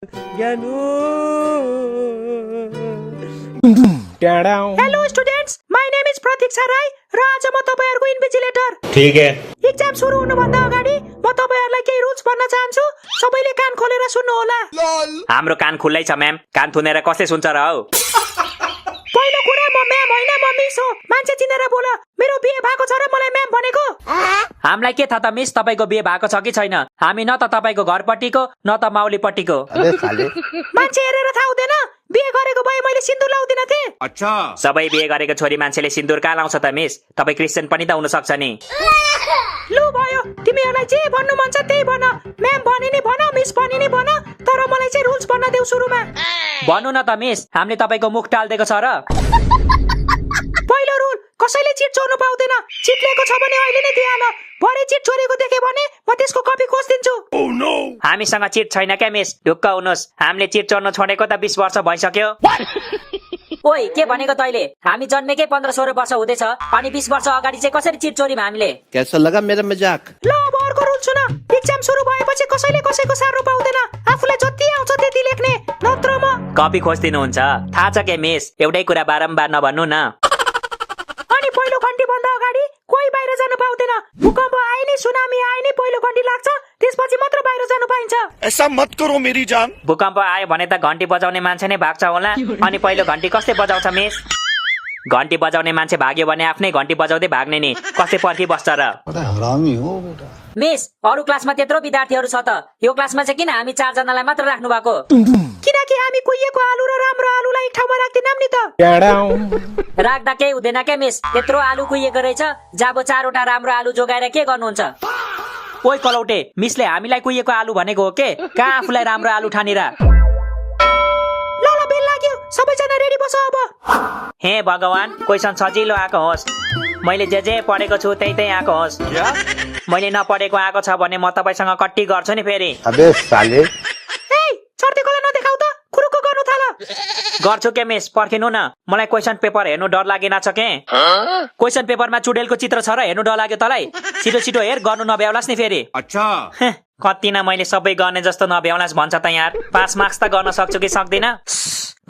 Hello students, my name is प्रतीक्षा राई र आज म तपाईहरुको इन्भिजिलेटर। ठीक है। एक्जाम सुरु हुनुभन्दा अगाडि म तपाईहरुलाई केही रुल्स भन्न चाहन्छु। सबैले कान खोलेर सुन्नु होला। हाम्रो कान खुल्लै छ म्याम, कान थुनेर कसले सुन्छ र हौ? पहिलो कुरा, म म्याम होइन, म मिस हो। मान्छे चिनेर बोल। मेरो बिहे भएको छ र मलाई म्याम भनेको? हामीलाई के थाहा त मिस, तपाईको बिहे भएको छ कि छैन? हामी न त तपाईको घरपट्टिको न त माउलीपट्टिको। मान्छे हेरेर थाहा हुँदैन? बिहे गरेको भए मैले सिन्दुर लाउँदिन थिए। अच्छा, सबै बिहे गरेको छोरी मान्छेले सिन्दुर कहाँ लाउँछ त मिस? तपाई क्रिस्चियन पनि त हुन सक्छ नि। लु भयो, तिमीहरुलाई जे भन्नु मन छ त्यही भन। म्याम भनि नि भन, मिस भनि नि भन, तर मलाई चाहिँ रुल्स भन्न देऊ सुरुमा। भन्नु न त मिस, हामीले तपाईको मुख टाल्देको छ र? पहिलो रुल, कसैले चिट चोर्नु पाउँदैन। चिट लिएको छ भने अहिले नै दिइहाल। भरे चिट चोरेको देखे भने म त्यसको कपी खोजिदिन्छु। हामीसँग चिट छैन क्या मिस, ढुक्क हुनुस्। हामीले चिट चोर्नु छोडेको त 20 वर्ष भइसक्यो। ओइ, के भनेको तैले? हामी जन्मेकै 15-16 वर्ष हुँदैछ, अनि 20 वर्ष अगाडि चाहिँ कसरी चिट चोर्यौं हामीले? कैसा लगा मेरा मजाक? ल अब अर्को रुल सुन। एक्जाम सुरु भएपछि कसैले कसैको सार्नु पाउँदैन। आफुलाई जति आउँछ त्यति लेख्ने, नत्र म कपी खोजिदिनुहुन्छ। थाहा छ के मिस, एउटै कुरा बारम्बार नभन्नु न। अनि पहिलो घण्टी भन्दा अगाडि कोही बाहिर जानु पाउँदैन। भूकम्प आए नि सुनामी आए नि पहिलो घण्टी लाग्छ, त्यसपछि मात्र बाहिर जानु पाइन्छ। ऐसा मत करो मेरी जान। भूकम्प आयो भने त घण्टी बजाउने मान्छे नै भाग्छ होला। अनि पहिलो घण्टी कसले बजाउँछ मिस? घण्टी बजाउने मान्छे भाग्यो भने आफ्नै घण्टी बजाउँदै भाग्ने नि, कसले पर्खी बस्छ र? मिस, अरु क्लासमा त्यत्रो विद्यार्थीहरू छ त, यो क्लासमा चाहिँ किन हामी 4 जनालाई मात्र राख्नु भएको? किनकि हामी कुहिएको आलु र राम्रो आलुलाई एक ठाउँमा राख्दिनौं नि त। राख्दा केही हुँदैन के मिस, त्यत्रो आलु कुहिएको रहेछ, जाबो 4 वटा राम्रो आलु जोगाएर के गर्नुहुन्छ? ओइ कलौटे, मिसले हामीलाई कुहिएको आलु भनेको हो के? कहाँ आफूलाई राम्रो आलु ठानेर? ल ल, बेल लाग्यो, सबैजना रेडी बस अब। हे भगवान, क्वेशन सजिलो आएको होस्। मैले जे पढेको छु त्यही आएको होस्। मैले नपढेको आएको छ भने म तपाईसँग कट्टी गर्छु नि फेरि। अबे साले। ए, चर्तेकोलाई नदेखाउ त, खुरुक्क गर्नु थाल। गर्छु के मिस, पर्खिनु न। मलाई क्वेशन पेपर हेर्नु डर लागेन छ के? क्वेशन पेपरमा चुडेलको चित्र छ र हेर्नु डर लाग्यो तलाई? छिटो छिटो हेर, गर्नु नभ्याउलास् नि फेरि। अच्छा, कति न मैले सबै गर्ने जस्तो नभ्याउलास् भन्छ त यार। पास मार्क्स त गर्न सक्छु कि सक्दिन?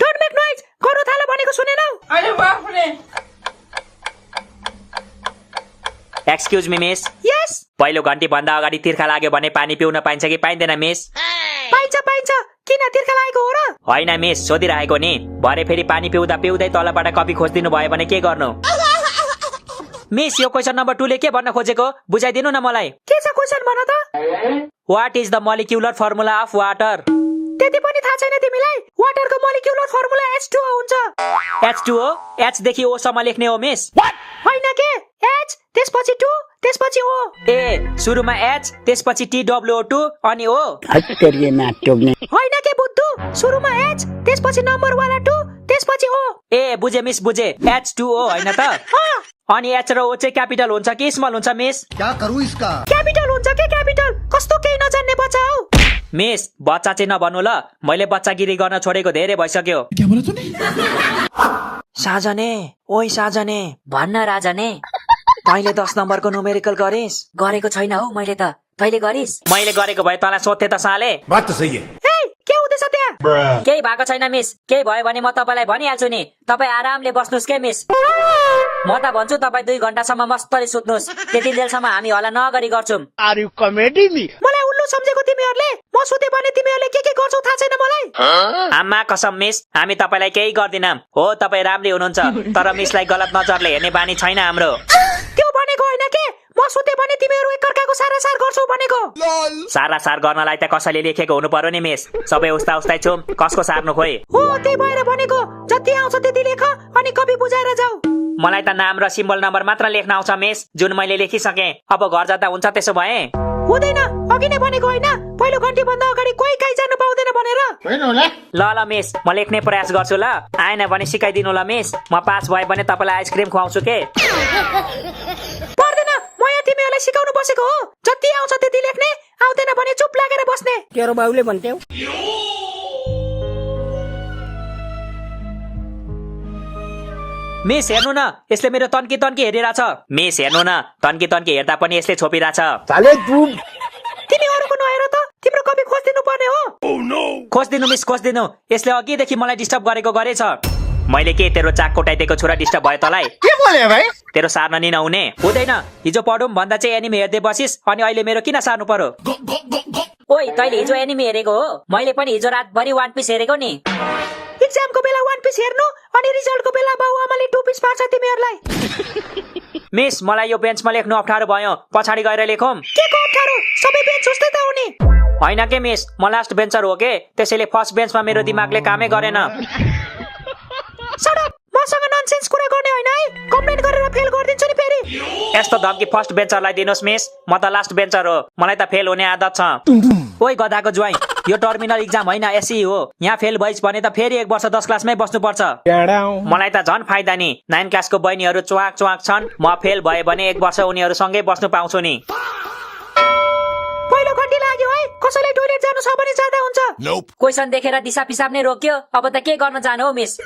डोन्ट मेक नोइज, गर्नु थाल भनेको सुनेनौ? अरे बाप रे। एक्सक्युज मी मिस, यस, पहिलो घण्टी भन्दा अगाडि तिर्खा लाग्यो भने पानी पिउन पाइन्छ कि पाइँदैन मिस? पाइन्छ पाइन्छ। किन तिर्खा लागेको हो र? होइन मिस, सोधिरहेको नि। भरे फेरि पानी पिउँदा पिउँदै तलबाट कपी खोजिदिनु भयो भने के गर्नु? मिस, यो क्वेशन नम्बर 2 ले के भन्न खोजेको बुझाइदिनु न मलाई। के छ क्वेशन भन त? What is the molecular formula of water? त्यति पनि थाहा छैन तिमीलाई? वाटरको मोलिक्युलर फर्मुला H2O हुन्छ। H2O? H देखि O सम्म लेख्ने हो मिस? होइन के, H त्यसपछि 2 त्यसपछि O। ए, सुरुमा H त्यसपछि TWO2 अनि O? होइन के बुद्धु, सुरुमा H त्यसपछि नम्बर वाला 2 त्यसपछि O। ए, बुझे मिस, बुझे। H2O होइन त? अनि H र O चाहिँ क्यापिटल हुन्छ कि स्मल हुन्छ मिस? क्या करूँ इसका? क्यापिटल हुन्छ के क्यापिटल? कस्तो केही नजान्ने बच्चा हौ। मिस, बच्चा चाहिँ नभन्नु ल, मैले बच्चागिरी गर्न छोडेको धेरै भइसक्यो। साजने, ओइ साजने। भन्न राजने। तैँले 10 नम्बरको न्युमेरिकल गरिस्? गरेको छैन हौ मैले त, तैँले गरिस्? मैले गरेको भए तँलाई सोध्थे त साले। बात तो सही है। ए, के हुँदैछ त्यहाँ? केही भएको छैन मिस, केही भयो भने म तपाईँलाई भनिहाल्छु नि। तपाईँ आरामले बस्नुहोस् के मिस। म त भन्छु तपाईँ 2 घण्टासम्म मस्तरी सुत्नुहोस्, त्यति बेलसम्म हामी हल्ला नगरी गर्छौं। मलाई उल्लु सम्झेको तिमीहरूले? म सुते भने तिमीहरूले के गर्छौ थाहा छैन मलाई? आमा कसम मिस, हामी तपाईलाई केही गर्दिनौं। हो, तपाईँ राम्रै हुनुहुन्छ, तर मिसलाई गलत नजरले हेर्ने बानी छैन हाम्रो। त्यो भनेको होइन के, म सुते भने तिमीहरू एकअर्काको सारासार गर्छौ भनेको। सारासार गर्नलाई त कसैले लेखेको हुनु पर्यो नि मिस। सबै उस्ता उस्तै छौं, कसको सार्नु खोइ? हो, त्यही भएर भनेको, जति आउँछ त्यति लेख अनि कपी बुझाएर जाऊ। मलाई त नाम र सिम्बल नम्बर मात्र लेख्न आउँछ मिस, जुन मैले लेखिसके। अब घर जाँदा हुन्छ त्यसो भए? हुँदैन, अघि नै भनेको होइन, पहिलो घण्टी भन्दा अगाडि कोही कहीँ जानु पाउँदैन भनेर। ल ल मिस, म लेख्ने प्रयास गर्छु ल। आएन भने सिकाइदिनु ल मिस, म पास भए भने तपाईलाई आइसक्रिम खुवाउँछु के? पर्दैन, म यहाँ तिमीहरूलाई सिकाउनु बसेको हो। जति आउँछ त्यति लेख्ने, आउँदैन भने चुप लागेर बस्ने। तेरो बाउले भन्थ्यौ। मिस हेर्नु न, यसले मेरो तन्की तन्की हेरिरहेछ। मिस हेर्नु न, तन्की तन्की हेर्दा पनि यसले छोपिरहेछ। साले तू तिमी अरूको नहेर त, तिम्रो कपी खोजिदिनु पर्ने हो। Oh no! खोजिदिनु मिस खोजिदिनु, यसले अघिदेखि मलाई डिस्टर्ब गरेको गरेछ। मैले के तेरो चाक कोटाइदिएको छोरा डिस्टर्ब भयो तँलाई? के बोले भाइ? तेरो सार्न नि नहुने हुँदैन। हिजो पढौँ भन्दा चाहिँ एनिमे हेर्दै बसिस, अनि अहिले मेरो किन सार्नु पर्यो? ओइ तैँले हिजो एनिमी हेरेको हो, मैले पनि हिजो रातभरि वान पिस हेरेको नि। एक्जामको बेला वान पिस हेर्नु अनि रिजल्टको बेला बाउ आमाले टु पिस पार्छ तिमीहरूलाई। मिस मलाई यो बेन्चमा लेख्नु अप्ठ्यारो भयो, पछाडि गएर लेखौँ। के को अप्ठ्यारो? सबै बेन्च उस्तै त हुने। होइन के मिस, म लास्ट बेन्चर हो के, त्यसैले फर्स्ट बेन्चमा मेरो दिमागले कामै गरेन। शट अप, मसँग ननसेन्स कुरा गर्ने होइन है। कम्प्लेन गरेर फेल गरिदिन्छु नि फेरि। यस्तो धम्की फर्स्ट बेन्चरलाई दिनुहोस् मिस, म त लास्ट बेन्चर हो, मलाई त फेल हुने आदत छ। ओइ गधाको ज्वाइँ, यो टर्मिनल इक्जाम होइन एसई हो, यहाँ फेल भइस् भने त फेरि 1 वर्ष 10 क्लासमै बस्नुपर्छ। मलाई त झन् फाइदा नि, 9 क्लासको बहिनीहरू चुवाक चुवाक छन्, म फेल भए भने 1 वर्ष उनीहरूसँगै बस्नु पाउँछु नि। पहिलो घन्टी लाग्यो है, कसैले टोइलेट जानु छ भने जाँदा हुन्छ। Nope. क्वेसन देखेर दिशा पिसाब नै रोक्यो, अब त के गर्न जानु हो मिस?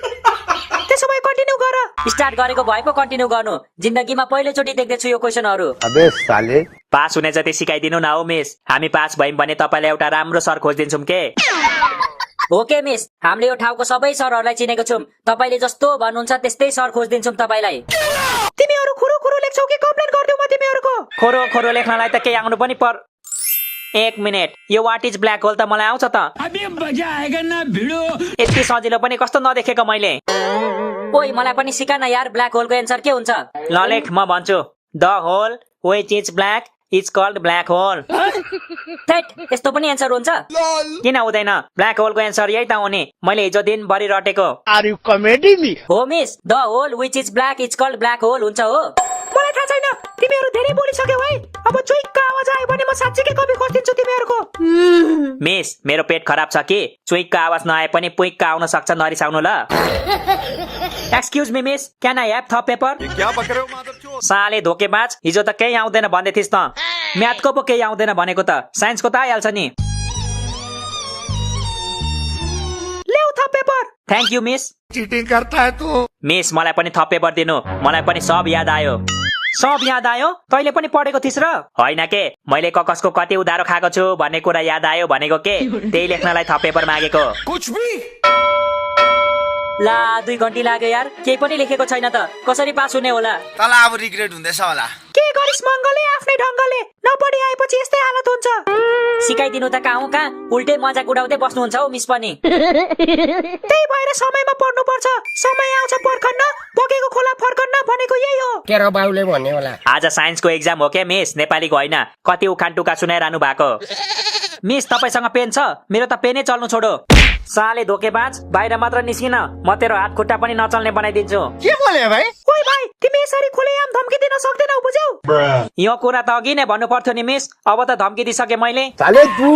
त्यसो भए कन्टिन्यू गर। स्टार्ट गरेको भए पो कन्टिन्यू गर्नु, जिन्दगीमा पहिलोचोटि देख्दैछु यो क्वेसनहरू। अबे साले पास हुने जति सिकाइदिनु न हो मिस, हामी पास भयौँ भने तपाईँलाई एउटा राम्रो सर खोजिदिन्छौँ के। ओके मिस, हामीले यो ठाउँको सबै सरहरूलाई चिनेको छौँ, तपाईँले जस्तो भन्नुहुन्छ त्यस्तै सर खोजिदिन्छौँ तपाईँलाई। तिमीहरू खुरु खुरु लेख्छौ कि कम्प्लेन गर्दिउ म तिमीहरूको? खोरो खोरो लेख्नलाई त केही आउनु पनि पर। 1 मिनेट, यो वाट इज ब्ल्याक होल त मलाई आउँछ त। यति सजिलो पनि कस्तो नदेखेको मैले। ओइ मलाई पनि सिका न यार, ब्ल्याक होलको एन्सर के हुन्छ? ल लेख, म भन्छु। The hole which is black is called black hole. थेट, यस्तो पनि एन्सर हुन्छ? किन हुँदैन, ब्ल्याक होलको एन्सर यही त हो नि, मैले हिजो दिनभरि रटेको। Are you comedy me? हो miss, the hole which is black is called black hole हुन्छ हो। मलाई थाहा छैन, तिमीहरू धेरै बोलिसक्यौ है। अब चुइक्क आवाज आयो भने म साच्चीकै कपी खोजिदिन्छु तिमीहरूको। मिस मेरो पेट खराब छ कि, चुइकको आवाज नआए पनि पुइक्क आउन सक्छ, नरिसाउनु ल। Excuse me miss, can I have थप पेपर? क्या बक रहे हो मादरचोद? साले धोकेबाज, हिजो त केही आउँदैन भन्दै थिइस् त। म्याथको पो केही आउँदैन भनेको त, साइन्सको त आइहाल्छ नि। ल्याउ थप paper. Thank you miss. Cheating करता है तू। मिस मलाई पनि थप पेपर दिनु, मलाई पनि सब याद आयो। सब याद आयो? तैँले पनि पढेको थिइस् र? होइन के, मैले ककसको कति उधारो खाएको छु भन्ने कुरा याद आयो भनेको के, त्यही लेख्नलाई थप पेपर मागेको। कुछ भी। ला 2 घन्टी लाग्यो यार, केही पनि लेखेको छैन त, कसरी पास हुने होला? तँलाई अब रिग्रेट हुँदैछ होला। के गरिस् मंगले आफ्नै ढंगले, नपढी आएपछि यस्तै हालत हुन्छ। सिकाइदिनु त कहाँ उल्टै मजाक उडाउँदै बस्नुहुन्छ हौ मिस पनि। त्यही भएर समयमा पढ्नु पर्छ, समय आउँछ पर्खन्न, बगेको खोला फर्कन्न भनेको यही हो। के र बाउले भन्ने होला? आज साइन्सको एक्जाम हो के मिस, नेपालीको होइन। कति उखान टुका सुनाइरहनु भएको। मिस तपाईसँग पेन छ? मेरो त पेनै चल्नु छोडो। साले धोकेबाज, बाहिर मात्र निस्किन, म तेरो हात खुट्टा पनि नचल्ने बनाइदिन्छु। के बोले भाइ? ओइ भाइ, तिमी यसरी खुलेआम धम्की दिन सक्दैनौ बुझ्यौ? यो कुरा त अघि नै भन्नु पर्थ्यो नि मिस, अब त धम्की दिइसके मैले। साले तू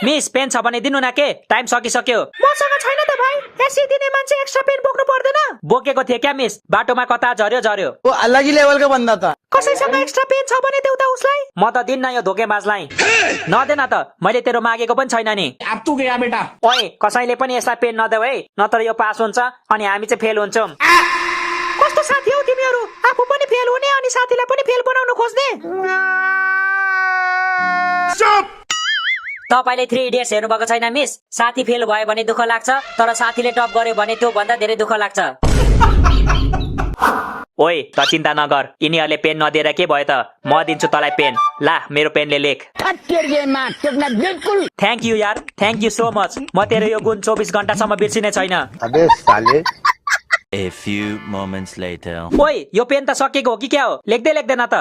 मिस पेन छ भने दिनु न, के टाइम सकिसक्यो। मसँग छैन त भाइ, एसी दिने मान्छे एक्स्ट्रा पेन बोक्नु पर्दैन। बोकेको थिए क्या मिस, बाटोमा कता झर्यो। वो अलग ही लेवलको बन्दा त। कसैसँग एक्स्ट्रा पेन छ भने देऊ त उसलाई। म त दिन्न यो धोकेबाजलाई। नदेन त, मैले तेरो मागेको पनि छैन नि। अब तू गया बेटा। ओइ कसैले पनि यसलाई पेन नदेऊ है, नत्र यो पास हुन्छ अनि हामी चाहिँ फेल हुन्छौँ। कस्तो साथी हौ तिमीहरू, आफू पनि फेल हुने अनि साथीलाई पनि फेल बनाउन खोज्ने। तपाईले 3 इडियट्स हेर्नु भएको छैन मिस? साथी फेल भयो भने दुःख लाग्छ, तर साथीले टप गर्यो भने त्यो भन्दा धेरै दुःख लाग्छ। ओइ त चिन्ता नगर, यिनीहरूले पेन नदिएर के भयो त, म दिन्छु तँलाई पेन। ला मेरो पेनले लेख। थ्याङ्क यू यार, थ्याङ्क यू सो मच, म तेरो यो गुण 24 घण्टासम्म बिर्सिने छैन। अबे साले A few moments later. ओइ यो पेन त सकिएको हो कि क्या हो, लेख्दै लेख्दैन त।